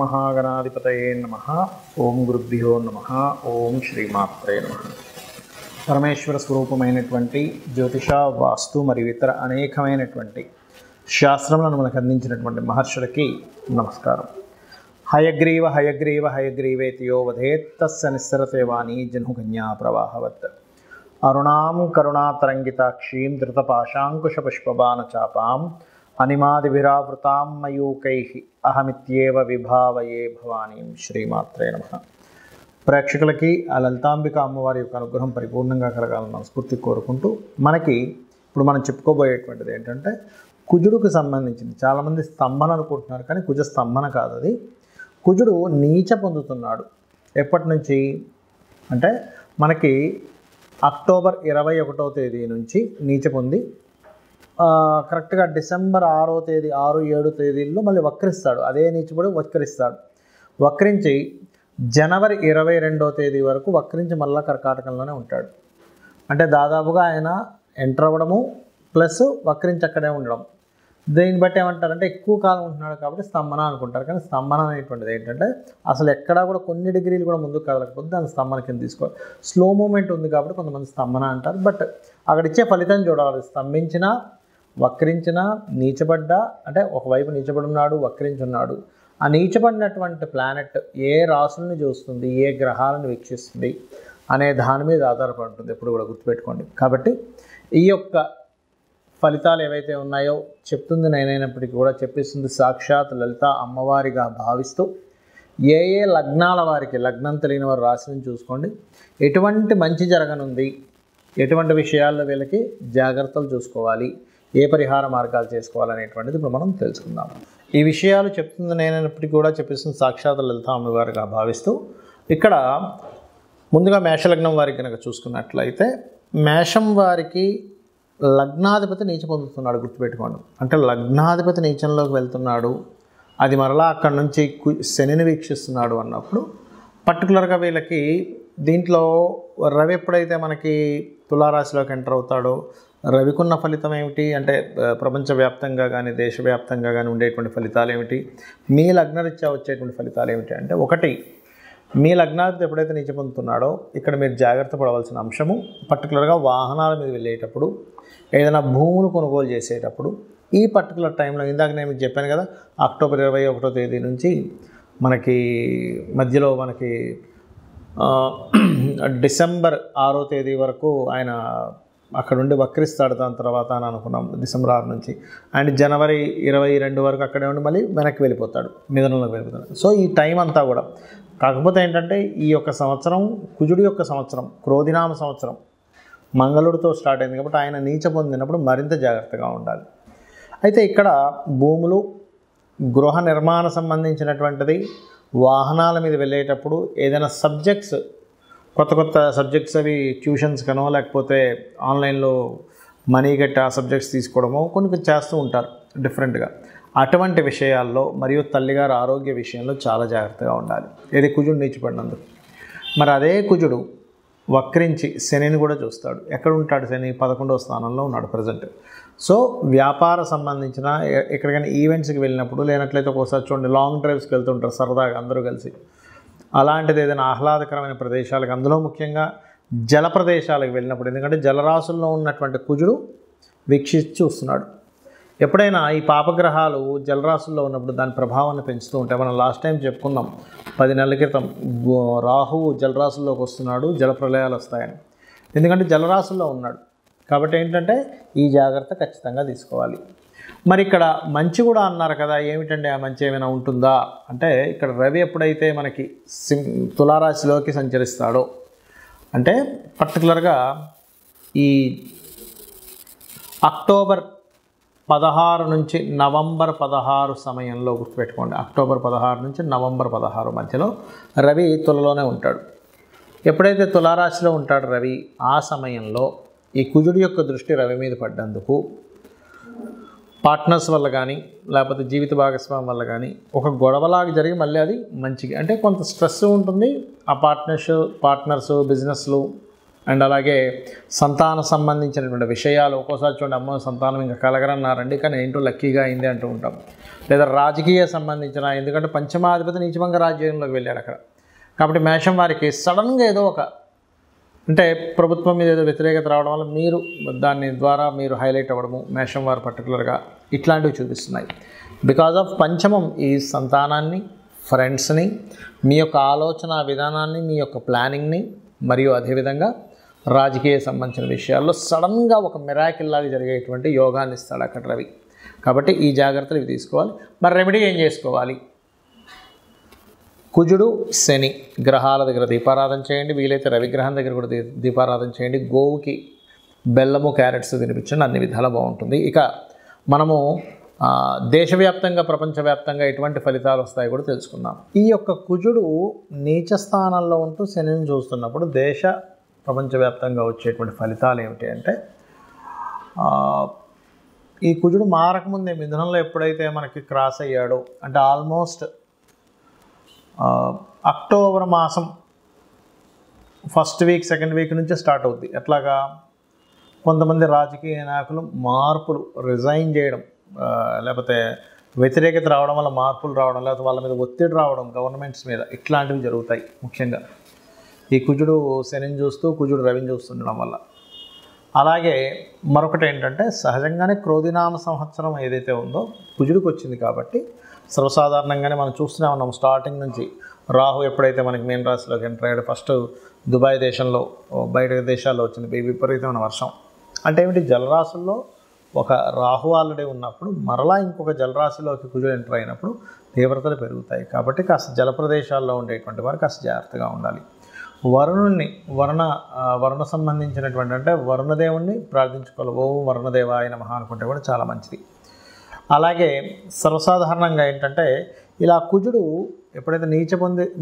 महागणाधिपतये नमः। ओं गुरुभ्यो नमः। ओं श्रीमात्रे नमः। పరమేశ్వర స్వరూపమైనటువంటి జ్యోతిష వాస్తు మరియు ఇతర అనేకమైనటువంటి శాస్త్రములను మనకు అందించినటువంటి మహర్షులకి నమస్కారం. హయగ్రీవ హయగ్రీవ హయగ్రీవేతియో వధేత్తస్య నిస్సరతే వాణి జనుకన్యా ప్రవాహవత్. అరుణాం కరుణాతరంగితాక్షీం ధృతపాశాంకుశపుష్పబాణచాపాం అనిమాదిభిరావృతాం మయూకైః అహమిత్యేవ విభావయే భవానీం. శ్రీమాత్రే నమః. ప్రేక్షకులకి ఆ లలితాంబిక అమ్మవారి యొక్క అనుగ్రహం పరిపూర్ణంగా కలగాలని మనస్ఫూర్తి కోరుకుంటూ, మనకి ఇప్పుడు మనం చెప్పుకోబోయేటువంటిది ఏంటంటే కుజుడికి సంబంధించింది. చాలామంది స్తంభన అనుకుంటున్నారు, కానీ కుజ స్తంభన కాదు. అది కుజుడు నీచ పొందుతున్నాడు. ఎప్పటి నుంచి అంటే మనకి అక్టోబర్ 21వ తేదీ నుంచి నీచ పొంది కరెక్ట్గా డిసెంబర్ 6వ తేదీ 6, 7 తేదీల్లో మళ్ళీ వక్రిస్తాడు. అదే నీచపడి వక్రిస్తాడు. వక్రించి జనవరి 22వ తేదీ వరకు వక్రించి మళ్ళా కర్కాటకంలోనే ఉంటాడు. అంటే దాదాపుగా ఆయన ఎంటర్ అవ్వడము ప్లస్ వక్రించి అక్కడే ఉండడం. దీన్ని బట్టి ఏమంటారంటే ఎక్కువ కాలం ఉంటున్నాడు కాబట్టి స్తంభన అనుకుంటారు. కానీ స్తంభన అనేటువంటిది ఏంటంటే అసలు ఎక్కడా కూడా కొన్ని డిగ్రీలు కూడా ముందుకు కదలకపోతే దాన్ని స్తంభన కింద తీసుకోవాలి. స్లో మూమెంట్ ఉంది కాబట్టి కొంతమంది స్తంభన అంటారు. బట్ అక్కడ ఇచ్చే ఫలితం చూడాలి. స్తంభించినా వక్రించినా నీచబడ్డా, అంటే ఒకవైపు నీచబడున్నాడు వక్రించున్నాడు, ఆ నీచబడినటువంటి ప్లానెట్ ఏ రాసులను చూస్తుంది, ఏ గ్రహాలను వీక్షిస్తుంది అనే దాని మీద ఆధారపడి ఉంటుంది. ఎప్పుడు కూడా గుర్తుపెట్టుకోండి. కాబట్టి ఈ యొక్క ఫలితాలు ఏవైతే ఉన్నాయో చెప్తుంది నేనైనప్పటికీ కూడా చెప్పిస్తుంది సాక్షాత్ లలిత అమ్మవారిగా భావిస్తూ, ఏ ఏ లగ్నాల వారికి, లగ్నం తెలియని వారు రాశిని చూసుకోండి, ఎటువంటి మంచి జరగనుంది, ఎటువంటి విషయాల్లో వీళ్ళకి జాగ్రత్తలు చూసుకోవాలి, ఏ పరిహార మార్గాలు చేసుకోవాలనేటువంటిది ఇప్పుడు మనం తెలుసుకుందాం. ఈ విషయాలు చెప్తుంది నేనైనప్పటికీ కూడా చెప్పిస్తుంది సాక్షాత్ లలిత అమ్మవారిగా భావిస్తూ, ఇక్కడ ముందుగా మేషలగ్నం వారికి కనుక చూసుకున్నట్లయితే మేషం వారికి లగ్నాధిపతి నీచ పొందుతున్నాడు. గుర్తుపెట్టుకోండి. అంటే లగ్నాధిపతి నీచంలోకి వెళ్తున్నాడు, అది మరలా అక్కడి నుంచి శనిని వీక్షిస్తున్నాడు అన్నప్పుడు పర్టికులర్గా వీళ్ళకి దీంట్లో రవి ఎప్పుడైతే మనకి తులారాశిలోకి ఎంటర్ అవుతాడో రవికున్న ఫలితం ఏమిటి అంటే ప్రపంచవ్యాప్తంగా కానీ దేశవ్యాప్తంగా కానీ ఉండేటువంటి ఫలితాలు ఏమిటి, మీ లగ్నరీత్యా వచ్చేటువంటి ఫలితాలు ఏమిటి అంటే, ఒకటి మీ లగ్నాధిపతి ఎప్పుడైతే నీచ పొందుతున్నాడో ఇక్కడ మీరు జాగ్రత్త పడవలసిన అంశము పర్టికులర్గా వాహనాల మీద వెళ్ళేటప్పుడు, ఏదైనా భూములు కొనుగోలు చేసేటప్పుడు ఈ పర్టికులర్ టైంలో, ఇందాక నేను మీకు చెప్పాను కదా అక్టోబర్ 21వ తేదీ నుంచి మనకి మధ్యలో మనకి డిసెంబర్ 6వ తేదీ వరకు ఆయన అక్కడ ఉండి వక్రిస్తాడు. దాని తర్వాత అని అనుకున్నాం డిసెంబర్ 6 నుంచి. అండ్ జనవరి 22 వరకు అక్కడే ఉండి మళ్ళీ వెనక్కి వెళ్ళిపోతాడు, మిథునంలోకి వెళ్ళిపోతాడు. సో ఈ టైం అంతా కూడా, కాకపోతే ఏంటంటే ఈ యొక్క సంవత్సరం కుజుడి యొక్క సంవత్సరం, క్రోధినామ సంవత్సరం, మంగళుడితో స్టార్ట్ అయింది కాబట్టి ఆయన నీచ పొందినప్పుడు మరింత జాగ్రత్తగా ఉండాలి. అయితే ఇక్కడ భూములు, గృహ నిర్మాణ సంబంధించినటువంటిది, వాహనాల మీద వెళ్ళేటప్పుడు ఏదైనా సబ్జెక్ట్స్, కొత్త కొత్త సబ్జెక్ట్స్ అవి ట్యూషన్స్ కనో లేకపోతే ఆన్లైన్లో మనీ కట్టి ఆ సబ్జెక్ట్స్ తీసుకోవడమో కొన్ని చేస్తూ ఉంటారు డిఫరెంట్గా. అటువంటి విషయాల్లో మరియు తల్లిగారి ఆరోగ్య విషయంలో చాలా జాగ్రత్తగా ఉండాలి. ఏది కుజుడు నీచిపడినందుకు. మరి అదే కుజుడు వక్రించి శనిని కూడా చూస్తాడు. ఎక్కడ ఉంటాడు శని? 11వ స్థానంలో ఉన్నాడు ప్రజెంట్. సో వ్యాపార సంబంధించిన ఎక్కడికైనా ఈవెంట్స్కి వెళ్ళినప్పుడు, లేనట్లయితే ఒకసారి చూడండి లాంగ్ డ్రైవ్స్కి వెళ్తుంటారు సరదాగా అందరూ కలిసి, అలాంటిది ఏదైనా ఆహ్లాదకరమైన ప్రదేశాలకు, అందులో ముఖ్యంగా జల ప్రదేశాలకు వెళ్ళినప్పుడు, ఎందుకంటే జలరాశుల్లో ఉన్నటువంటి కుజుడు వీక్షించి చూస్తున్నాడు. ఎప్పుడైనా ఈ పాపగ్రహాలు జలరాశుల్లో ఉన్నప్పుడు దాని ప్రభావాన్ని పెంచుతూ ఉంటాయి. మనం లాస్ట్ టైం చెప్పుకుందాం 10 నెలల క్రితం, రాహువు జలరాశుల్లోకి వస్తున్నాడు, జల ప్రళయాలు వస్తాయని. ఎందుకంటే జలరాశుల్లో ఉన్నాడు కాబట్టి ఏంటంటే ఈ జాగ్రత్త ఖచ్చితంగా తీసుకోవాలి. మరి ఇక్కడ మంచి కూడా అన్నారు కదా, ఏమిటంటే ఆ మంచి ఏమైనా ఉంటుందా అంటే, ఇక్కడ రవి ఎప్పుడైతే మనకి తులారాశిలోకి సంచరిస్తాడో, అంటే పర్టికులర్గా ఈ అక్టోబర్ 16 నుంచి నవంబర్ 16 సమయంలో గుర్తుపెట్టుకోండి. అక్టోబర్ 16 నుంచి నవంబర్ 16 మధ్యలో రవి తులలోనే ఉంటాడు. ఎప్పుడైతే తులారాశిలో ఉంటాడు రవి, ఆ సమయంలో ఈ కుజుడి యొక్క దృష్టి రవి మీద పడ్డందుకు పార్ట్నర్స్ వల్ల కానీ లేకపోతే జీవిత భాగస్వామి వల్ల కానీ ఒక గొడవలాగా జరిగి మళ్ళీ అది మంచిగా, అంటే కొంత స్ట్రెస్ ఉంటుంది. ఆ పార్ట్నర్స్ బిజినెస్లు అండ్ అలాగే సంతాన సంబంధించినటువంటి విషయాలు ఒక్కోసారి చూడండి, అమ్మో సంతానం ఇంకా కలగరన్నారండి కానీ ఏంటో లక్కీగా అయింది అంటూ ఉంటాం. లేదా రాజకీయ సంబంధించిన, ఎందుకంటే పంచమాధిపతి నీచభంగ రాజ్యంలోకి వెళ్ళాడు అక్కడ. కాబట్టి మేషం వారికి సడన్గా ఏదో ఒక, అంటే ప్రభుత్వం మీద ఏదో వ్యతిరేకత రావడం వల్ల మీరు దాని ద్వారా మీరు హైలైట్ అవ్వడము మేషం వారు పర్టికులర్గా ఇట్లాంటివి చూపిస్తున్నాయి. బికాజ్ ఆఫ్ పంచమం ఈ సంతానాన్ని, ఫ్రెండ్స్ని, మీ యొక్క ఆలోచన విధానాన్ని, మీ యొక్క ప్లానింగ్ని, మరియు అదేవిధంగా రాజకీయ సంబంధించిన విషయాల్లో సడన్గా ఒక మిరాకిల్ లాగా జరిగేటువంటి యోగాన్ని ఇస్తాడు అక్కడ రవి. కాబట్టి ఈ జాగ్రత్తలు ఇవి తీసుకోవాలి. మరి రెమెడీ ఏం చేసుకోవాలి? కుజుడు శని గ్రహాల దగ్గర దీపారాధన చేయండి. వీలైతే రవిగ్రహం దగ్గర కూడా దీపారాధన చేయండి. గోవుకి బెల్లము, క్యారెట్స్ తినిపించండి. అన్ని విధాలా బాగుంటుంది. ఇక మనము దేశవ్యాప్తంగా, ప్రపంచవ్యాప్తంగా ఎటువంటి ఫలితాలు వస్తాయో కూడా తెలుసుకుందాం. ఈ యొక్క కుజుడు నీచ స్థానంలో ఉంటూ శనిని చూస్తున్నప్పుడు ప్రపంచవ్యాప్తంగా వచ్చేటువంటి ఫలితాలు ఏమిటి అంటే, ఈ కుజుడు మారకముందే మిథునంలో ఎప్పుడైతే మనకి క్రాస్ అయ్యాడో, అంటే ఆల్మోస్ట్ అక్టోబర్ మాసం ఫస్ట్ వీక్, సెకండ్ వీక్ నుంచే స్టార్ట్ అవుద్ది. ఎట్లాగా కొంతమంది రాజకీయ నాయకులు మార్పులు, రిజైన్ చేయడం, లేకపోతే వ్యతిరేకత రావడం వల్ల మార్పులు రావడం, లేకపోతే వాళ్ళ మీద ఒత్తిడి రావడం గవర్నమెంట్స్ మీద, ఇట్లాంటివి జరుగుతాయి. ముఖ్యంగా ఈ కుజుడు శనిని చూస్తూ, కుజుడు రవిని చూస్తుండడం వల్ల. అలాగే మరొకటి ఏంటంటే, సహజంగానే క్రోధినామ సంవత్సరం ఏదైతే ఉందో కుజుడికి వచ్చింది కాబట్టి సర్వసాధారణంగానే మనం చూస్తూనే ఉన్నాం. స్టార్టింగ్ నుంచి రాహు ఎప్పుడైతే మనకి మీన రాశిలోకి ఎంటర్ అయ్యాడు, ఫస్ట్ దుబాయ్ దేశంలో, బయట దేశాల్లో వచ్చింది విపరీతమైన వర్షం. అంటే ఏమిటి, జలరాశుల్లో ఒక రాహు ఆల్రెడీ ఉన్నప్పుడు మరలా ఇంకొక జలరాశిలోకి కుజుడు ఎంటర్ అయినప్పుడు తీవ్రతలు పెరుగుతాయి. కాబట్టి కాస్త జల ప్రదేశాల్లో ఉండేటువంటి వారు కాస్త జాగ్రత్తగా ఉండాలి. వరుణ సంబంధించినటువంటి, అంటే వరుణదేవుణ్ణి ప్రార్థించుకోవాలి. ఓం వరుణదేవాయ నమః అనుకుంటే కూడా చాలా మంచిది. అలాగే సర్వసాధారణంగా ఏంటంటే, ఇలా కుజుడు ఎప్పుడైతే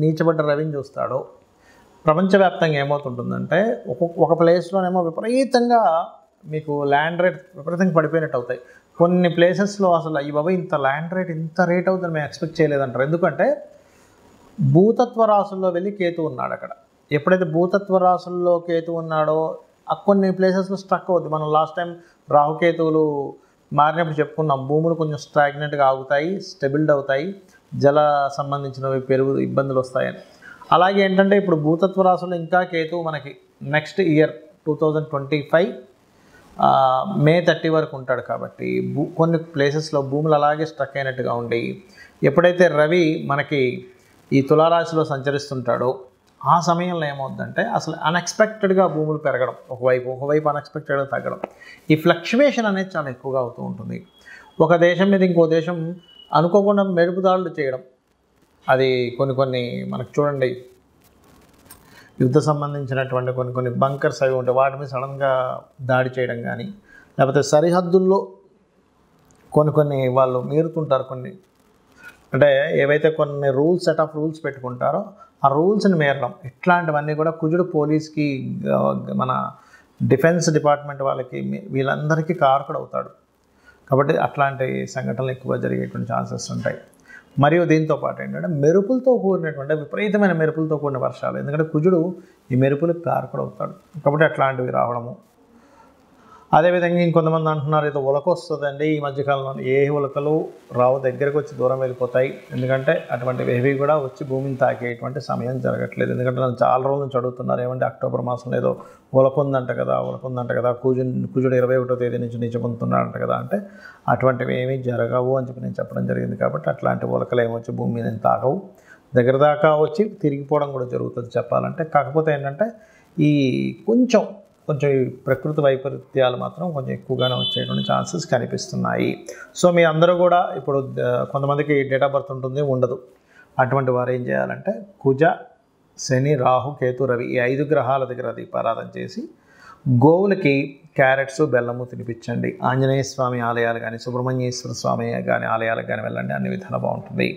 నీచబడ్డ రవిని చూస్తాడో ప్రపంచవ్యాప్తంగా ఏమవుతుంటుందంటే, ఒక ప్లేస్లోనేమో విపరీతంగా మీకు ల్యాండ్ రేట్ విపరీతంగా పడిపోయినట్టు అవుతాయి. కొన్ని ప్లేసెస్లో అసలు ఈ బాబా ఇంత ల్యాండ్ రేట్, ఇంత రేట్ అవుతుందని మేము ఎక్స్పెక్ట్ చేయలేదంటారు. ఎందుకంటే భూతత్వ రాశుల్లో వెళ్ళి కేతు ఉన్నాడు అక్కడ. ఎప్పుడైతే భూతత్వ రాశుల్లో కేతు ఉన్నాడో కొన్ని ప్లేసెస్లో స్ట్రక్ అవుతుంది. మనం లాస్ట్ టైం రాహుకేతువులు మారినప్పుడు చెప్పుకున్నాం, భూములు కొంచెం స్టాగ్నెంట్గా ఆగుతాయి, స్టెబిల్డ్ అవుతాయి, జల సంబంధించినవి ఇబ్బందులు వస్తాయని. అలాగే ఏంటంటే ఇప్పుడు భూతత్వ రాశుల్లో ఇంకా కేతువు మనకి నెక్స్ట్ ఇయర్ 2025 మే 30 వరకు ఉంటాడు. కాబట్టి కొన్ని ప్లేసెస్లో భూములు అలాగే స్ట్రక్ అయినట్టుగా ఉండి, ఎప్పుడైతే రవి మనకి ఈ తులారాశిలో సంచరిస్తుంటాడో ఆ సమయంలో ఏమవుతుందంటే అసలు అన్ఎక్స్పెక్టెడ్గా భూములు పెరగడం, ఒకవైపు అన్ఎక్స్పెక్టెడ్గా తగ్గడం, ఈ ఫ్లక్చువేషన్ అనేది చాలా ఎక్కువగా అవుతూ ఉంటుంది. ఒక దేశం మీద ఇంకో దేశం అనుకోకుండా మెరుపుదాడులు చేయడం, అది కొన్ని మనకు చూడండి, యుద్ధ సంబంధించినటువంటి కొన్ని బంకర్స్ అవి ఉంటాయి, వాటి మీద సడన్గా దాడి చేయడం కానీ, లేకపోతే సరిహద్దుల్లో కొన్ని వాళ్ళు మీరుతుంటారు. అంటే ఏవైతే కొన్ని సెట్ ఆఫ్ రూల్స్ పెట్టుకుంటారో ఆ రూల్స్ని మేరడం, ఇట్లాంటివన్నీ కూడా కుజుడు పోలీస్కి, మన డిఫెన్స్ డిపార్ట్మెంట్ వాళ్ళకి, వీళ్ళందరికీ కారకుడు అవుతాడు. కాబట్టి అట్లాంటి సంఘటనలు ఎక్కువగా జరిగేటువంటి ఛాన్సెస్ ఉంటాయి. మరియు దీంతో పాటు ఏంటంటే మెరుపులతో కూడినటువంటి, విపరీతమైన మెరుపులతో కూడిన వర్షాలు, ఎందుకంటే కుజుడు ఈ మెరుపులకు కారకుడు అవుతాడు. కాబట్టి అట్లాంటివి రావడము. అదేవిధంగా ఇంకొంతమంది అంటున్నారు, ఏదో ఉలక వస్తుందండి ఈ మధ్యకాలంలో. ఏ ఉలకలు రావు, దగ్గరకు వచ్చి దూరం వెళ్ళిపోతాయి. ఎందుకంటే అటువంటివి ఏవి కూడా వచ్చి భూమిని తాకేటువంటి సమయం జరగట్లేదు. ఎందుకంటే నన్ను చాలా రోజుల నుంచి అడుగుతున్నారు, ఏమంటే అక్టోబర్ మాసంలో ఏదో ఉలక ఉందంట కదా, కుజుడు 21వ తేదీ నుంచి నీచ పొందుతున్నాడంట కదా. అంటే అటువంటివి ఏమీ జరగవు అని చెప్పి నేను చెప్పడం జరిగింది. కాబట్టి అట్లాంటి ఉలకలు ఏమొచ్చి భూమి మీద తాకవు, దగ్గర దాకా వచ్చి తిరిగిపోవడం కూడా జరుగుతుంది చెప్పాలంటే. కాకపోతే ఏంటంటే ఈ కొంచెం ఈ ప్రకృతి వైపరీత్యాలు మాత్రం కొంచెం ఎక్కువగానే వచ్చేటువంటి ఛాన్సెస్ కనిపిస్తున్నాయి. సో మీ అందరూ కూడా ఇప్పుడు కొంతమందికి డేట్ ఆఫ్ బర్త్ ఉంటుంది, ఉండదు. అటువంటి వారు ఏం చేయాలంటే కుజ, శని, రాహు, కేతు, రవి ఈ 5 గ్రహాల దగ్గర దీపారాధన చేసి గోవులకి క్యారెట్స్, బెల్లము తినిపించండి. ఆంజనేయ స్వామి ఆలయాలు కానీ, సుబ్రహ్మణ్యేశ్వర స్వామి కానీ ఆలయాలకు కానీ వెళ్ళండి. అన్ని విధాలు బాగుంటుంది.